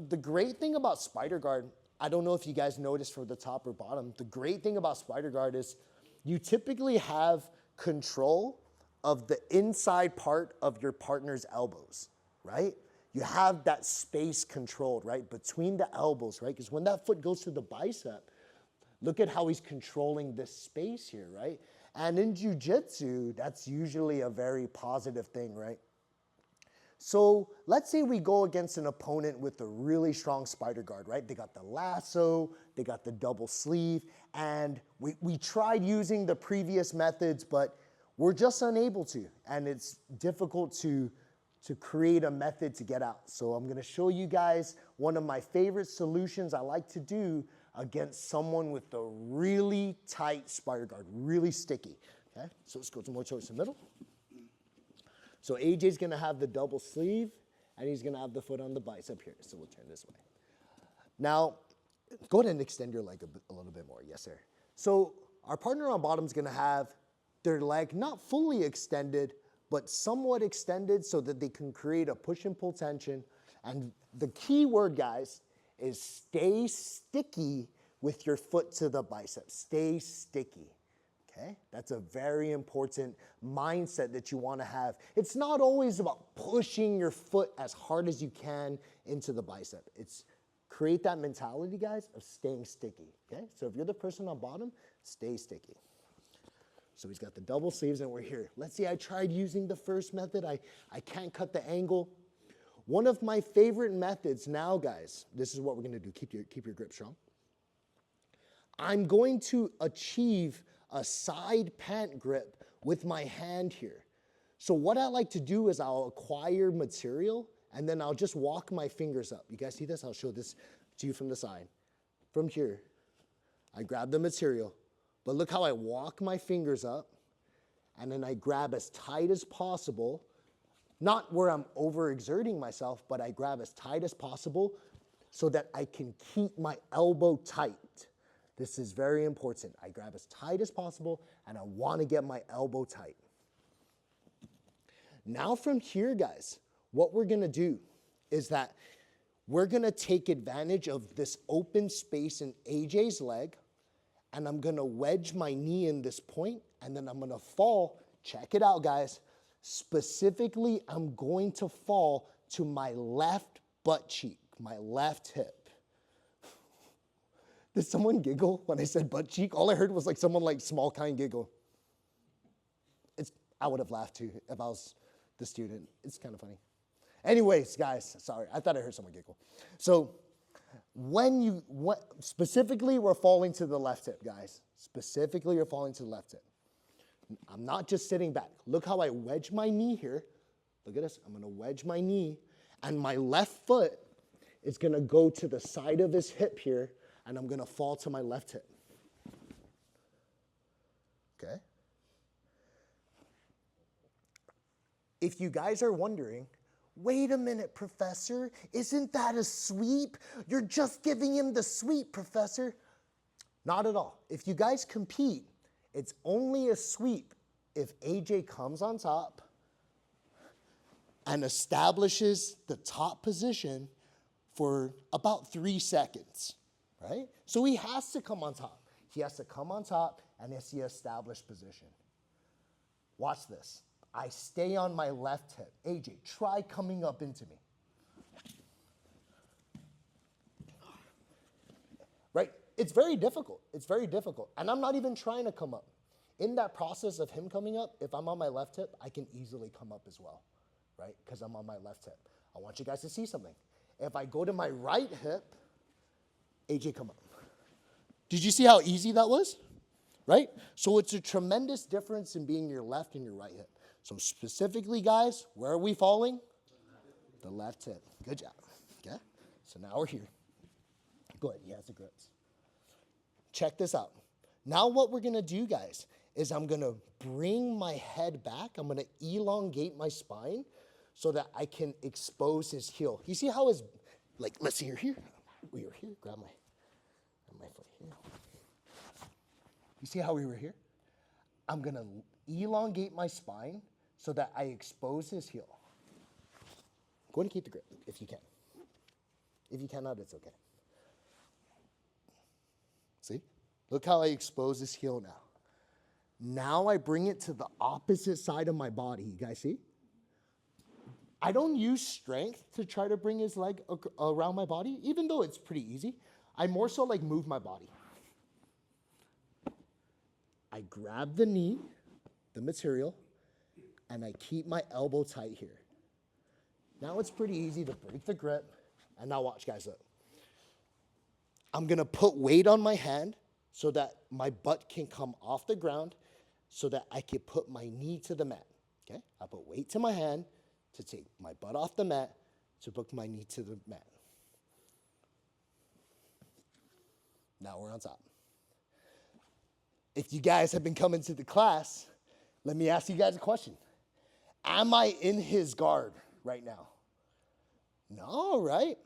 the great thing about Spider Guard, I don't know if you guys noticed from the top or bottom, the great thing about Spider Guard is you typically have control of the inside part of your partner's elbows, right? You have that space controlled, right, between the elbows, right? Because when that foot goes to the bicep, look at how he's controlling this space here, right? And in jiu-jitsu, that's usually a very positive thing, right? So let's say we go against an opponent with a really strong Spider Guard, right? They got the lasso, they got the double sleeve, and we tried using the previous methods, but we're just unable to, and it's difficult to create a method to get out. So I'm gonna show you guys one of my favorite solutions I like to do against someone with a really tight Spider Guard, really sticky, okay? So let's go more towards the middle. So AJ's gonna have the double sleeve, and he's gonna have the foot on the bicep here. So we'll turn this way. Now, go ahead and extend your leg a little bit more, yes sir. So our partner on bottom is gonna have their leg not fully extended, but somewhat extended so that they can create a push and pull tension. And the key word, guys, is stay sticky with your foot to the bicep. Stay sticky. Okay? That's a very important mindset that you want to have. It's not always about pushing your foot as hard as you can into the bicep. It's create that mentality, guys, of staying sticky. Okay? So if you're the person on bottom, stay sticky. So he's got the double sleeves and we're here. Let's say I tried using the first method. I can't cut the angle. One of my favorite methods now, guys, this is what we're going to do. Keep your grip strong. I'm going to achieve a side pant grip with my hand here. So what I like to do is I'll acquire material and then I'll just walk my fingers up. You guys see this? I'll show this to you from the side. From here, I grab the material, but look how I walk my fingers up and then I grab as tight as possible, not where I'm overexerting myself, but I grab as tight as possible so that I can keep my elbow tight. This is very important. I grab as tight as possible and I want to get my elbow tight. Now from here, guys, what we're going to do is that we're going to take advantage of this open space in AJ's leg, and I'm going to wedge my knee in this point, and then I'm going to fall. Check it out, guys. Specifically, I'm going to fall to my left butt cheek, my left hip. Did someone giggle when I said butt cheek? All I heard was like someone like small kind giggle. I would have laughed too if I was the student. It's kind of funny. Anyways, guys, sorry. I thought I heard someone giggle. So specifically, we're falling to the left hip, guys. Specifically, you're falling to the left hip. I'm not just sitting back. Look how I wedge my knee here. Look at this. I'm going to wedge my knee, and my left foot is going to go to the side of his hip here, and I'm going to fall to my left hip. Okay? If you guys are wondering, wait a minute, professor, isn't that a sweep? You're just giving him the sweep, professor. Not at all. If you guys compete, it's only a sweep if AJ comes on top and establishes the top position for about 3 seconds, right? So he has to come on top. He has to come on top and it's the established position. Watch this. I stay on my left hip. AJ, try coming up into me. Right? It's very difficult. It's very difficult. And I'm not even trying to come up. In that process of him coming up, if I'm on my left hip, I can easily come up as well, right? Because I'm on my left hip. I want you guys to see something. If I go to my right hip, AJ, come up. Did you see how easy that was? Right? So it's a tremendous difference in being your left and your right hip. So specifically, guys, where are we falling? The left hip. Good job. Okay? So now we're here. Go ahead. He has the grips. Check this out. Now what we're going to do, guys, is I'm going to bring my head back. I'm going to elongate my spine so that I can expose his heel. You see how his, like, let's see, you're here. We were here. Grab my foot here. You see how we were here? I'm going to elongate my spine so that I expose his heel. Go ahead and keep the grip if you can. If you cannot, it's okay. See? Look how I expose this heel now. Now I bring it to the opposite side of my body. You guys see? I don't use strength to try to bring his leg around my body, even though it's pretty easy. I more so like move my body. I grab the knee, the material, and I keep my elbow tight here. Now it's pretty easy to break the grip. And now watch, guys, look. I'm gonna put weight on my hand so that my butt can come off the ground so that I can put my knee to the mat, okay? I put weight to my hand to take my butt off the mat to put my knee to the mat. Now we're on top. If you guys have been coming to the class, let me ask you guys a question. Am I in his guard right now? No, right?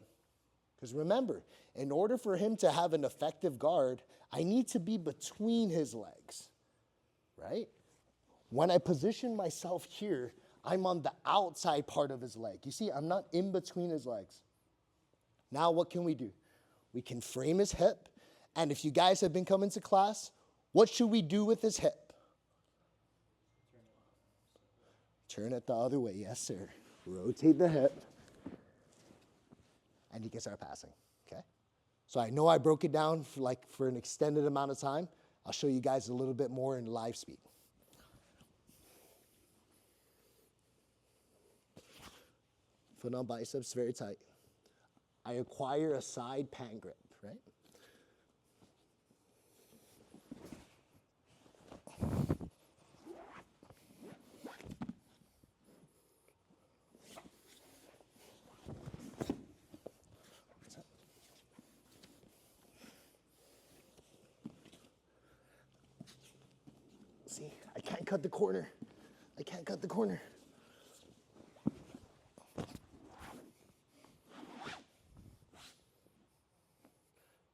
Because remember, in order for him to have an effective guard, I need to be between his legs, right? When I position myself here, I'm on the outside part of his leg. You see, I'm not in between his legs. Now what can we do? We can frame his hip, and if you guys have been coming to class, what should we do with his hip? Turn it the other way, yes, sir. Rotate the hip, and you can start passing, okay? So I know I broke it down for an extended amount of time. I'll show you guys a little bit more in live speed. Foot on biceps, very tight. I acquire a side pan grip, right? See, I can't cut the corner. I can't cut the corner.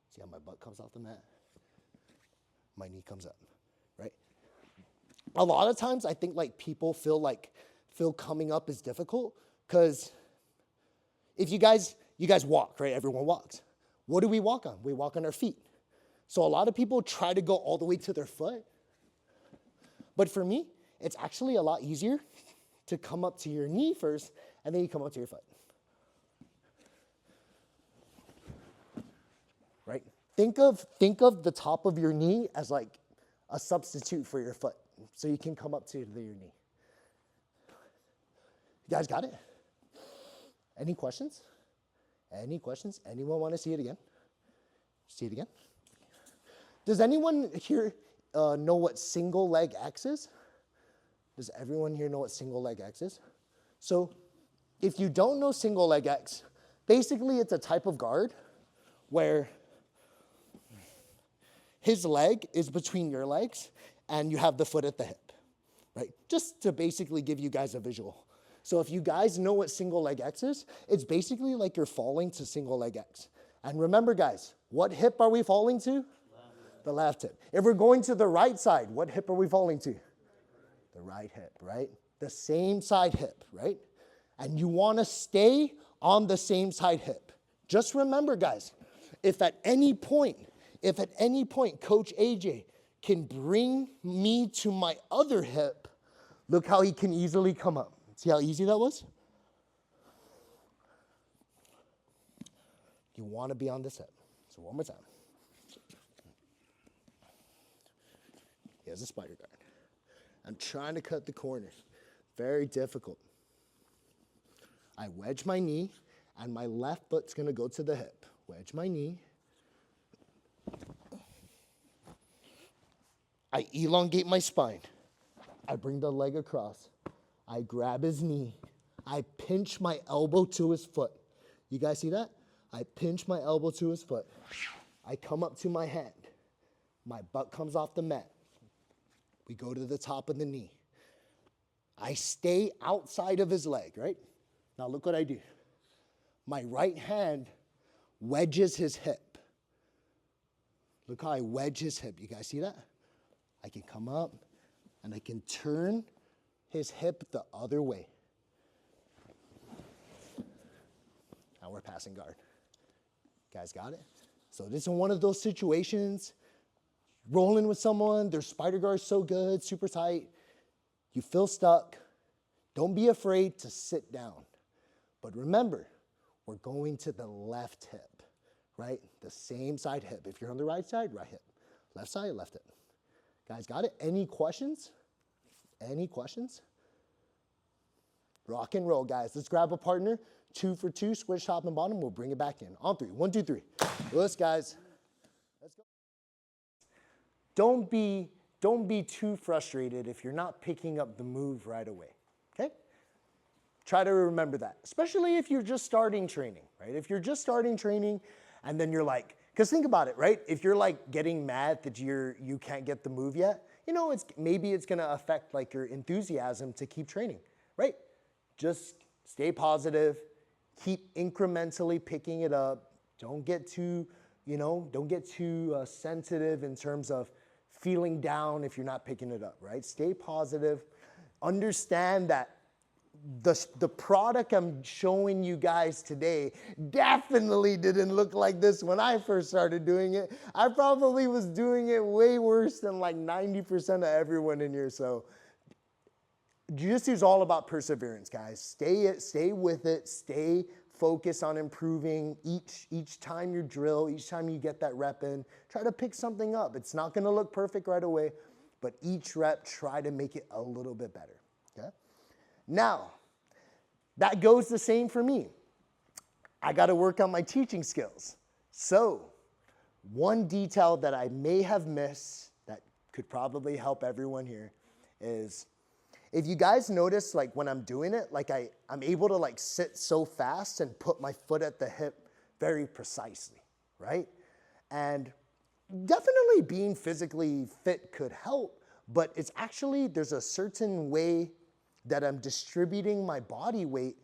See how my butt comes off the mat? My knee comes up, right? A lot of times I think like people feel coming up is difficult because if you guys walk, right? Everyone walks. What do we walk on? We walk on our feet. So a lot of people try to go all the way to their foot. But for me, it's actually a lot easier to come up to your knee first, and then you come up to your foot. Right? Think of the top of your knee as like a substitute for your foot, so you can come up to your knee. You guys got it? Any questions? Any questions? Anyone want to see it again? See it again? Does anyone here know what single leg X is? Does everyone here know what single leg X is? So if you don't know single leg X, basically it's a type of guard where his leg is between your legs and you have the foot at the hip, right? Just to basically give you guys a visual. So if you guys know what single leg X is, it's basically like you're falling to single leg X. And remember guys, what hip are we falling to? The left hip. If we're going to the right side, what hip are we falling to? The right hip, right? The same side hip, right? And you want to stay on the same side hip. Just remember, guys, if at any point Coach AJ can bring me to my other hip, look how he can easily come up. See how easy that was? You want to be on this hip. So one more time. Here's a spider guard. I'm trying to cut the corner. Very difficult. I wedge my knee, and my left foot's going to go to the hip. Wedge my knee. I elongate my spine. I bring the leg across. I grab his knee. I pinch my elbow to his foot. You guys see that? I pinch my elbow to his foot. I come up to my hand. My butt comes off the mat. We go to the top of the knee. I stay outside of his leg, right? Now look what I do. My right hand wedges his hip. Look how I wedge his hip. You guys see that? I can come up and I can turn his hip the other way. Now we're passing guard. Guys got it? So this is one of those situations, rolling with someone, their spider guard's so good, super tight, you feel stuck. Don't be afraid to sit down. But remember, we're going to the left hip, right? The same side hip. If you're on the right side, right hip. Left side, left hip. Guys, got it? Any questions? Any questions? Rock and roll, guys. Let's grab a partner. 2 for 2, switch top and bottom. We'll bring it back in. On 3. 1, 2, 3. Let's, guys. Let's go. Don't be too frustrated if you're not picking up the move right away, okay? Try to remember that, especially if you're just starting training, right? If you're just starting training and then you're like, because think about it, right? If you're like getting mad that you can't get the move yet, you know, maybe it's gonna affect like your enthusiasm to keep training, right? Just stay positive, keep incrementally picking it up. Don't get too, sensitive in terms of feeling down if you're not picking it up, right? Stay positive. Understand that the product I'm showing you guys today definitely didn't look like this when I first started doing it. I probably was doing it way worse than like 90% of everyone in here. So jiu-jitsu is all about perseverance, guys. Stay with it. Stay focused on improving each time you drill, each time you get that rep in. Try to pick something up. It's not going to look perfect right away, but each rep, try to make it a little bit better, okay? Now, that goes the same for me. I got to work on my teaching skills. So, one detail that I may have missed that could probably help everyone here is, if you guys notice, like when I'm doing it, like I'm able to like sit so fast and put my foot at the hip very precisely, right? And definitely being physically fit could help, but it's actually, there's a certain way that I'm distributing my body weight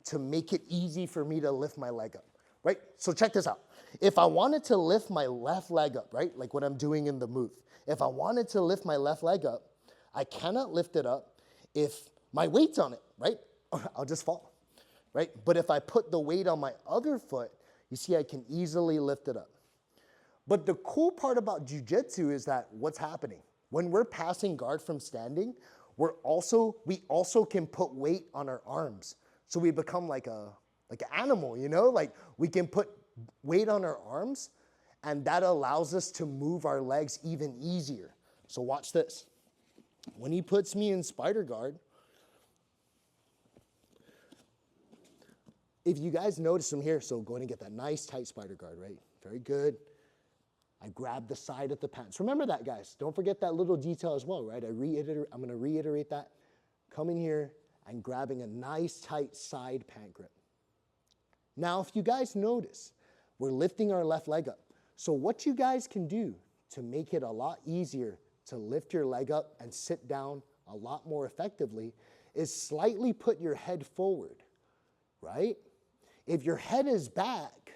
to make it easy for me to lift my leg up, right? So check this out. If I wanted to lift my left leg up, right, like what I'm doing in the move, if I wanted to lift my left leg up, I cannot lift it up if my weight's on it, right? I'll just fall, right? But if I put the weight on my other foot, you see I can easily lift it up. But the cool part about jiu-jitsu is that what's happening? When we're passing guard from standing, we also can put weight on our arms. So we become like an animal, you know? Like we can put weight on our arms and that allows us to move our legs even easier. So watch this. When he puts me in spider guard, if you guys notice from here, so go ahead and get that nice tight spider guard, right? Very good. I grab the side of the pants. Remember that, guys. Don't forget that little detail as well, right? I'm going to reiterate that. Coming here and grabbing a nice tight side pant grip. Now, if you guys notice, we're lifting our left leg up. So what you guys can do to make it a lot easier to lift your leg up and sit down a lot more effectively is slightly put your head forward, right? If your head is back,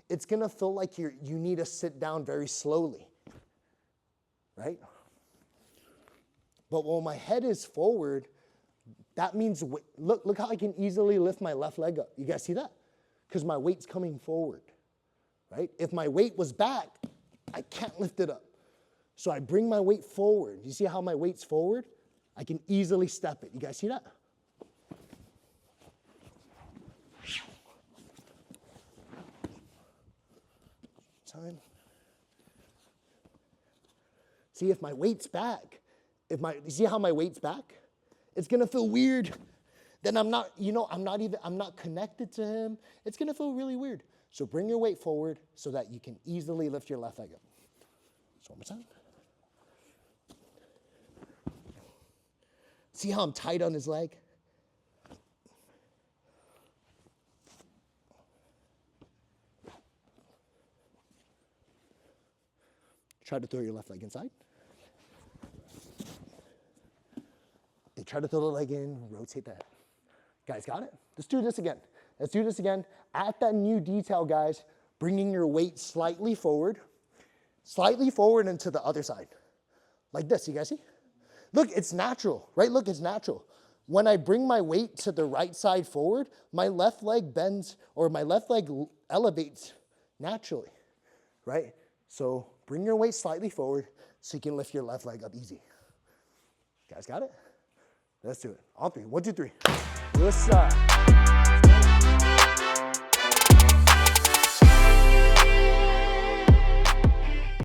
it's gonna feel like you need to sit down very slowly, right? But when my head is forward, that means, look how I can easily lift my left leg up. You guys see that? Because my weight's coming forward, right? If my weight was back, I can't lift it up. So I bring my weight forward. You see how my weight's forward? I can easily step it. You guys see that? Time. See, if my weight's back, you see how my weight's back? It's gonna feel weird. Then I'm not connected to him. It's gonna feel really weird. So bring your weight forward so that you can easily lift your left leg up. So one more time. See how I'm tight on his leg? Try to throw your left leg inside. And try to throw the leg in, rotate that. Guys, got it? Let's do this again. Let's do this again. At that new detail, guys, bringing your weight slightly forward and to the other side. Like this, you guys see? Look, it's natural, right? Look, it's natural. when I bring my weight to the right side forward, my left leg bends, or my left leg elevates naturally, right? So bring your weight slightly forward so you can lift your left leg up easy. Guys got it? Let's do it. On 3. 1, 2, 3. Ossah.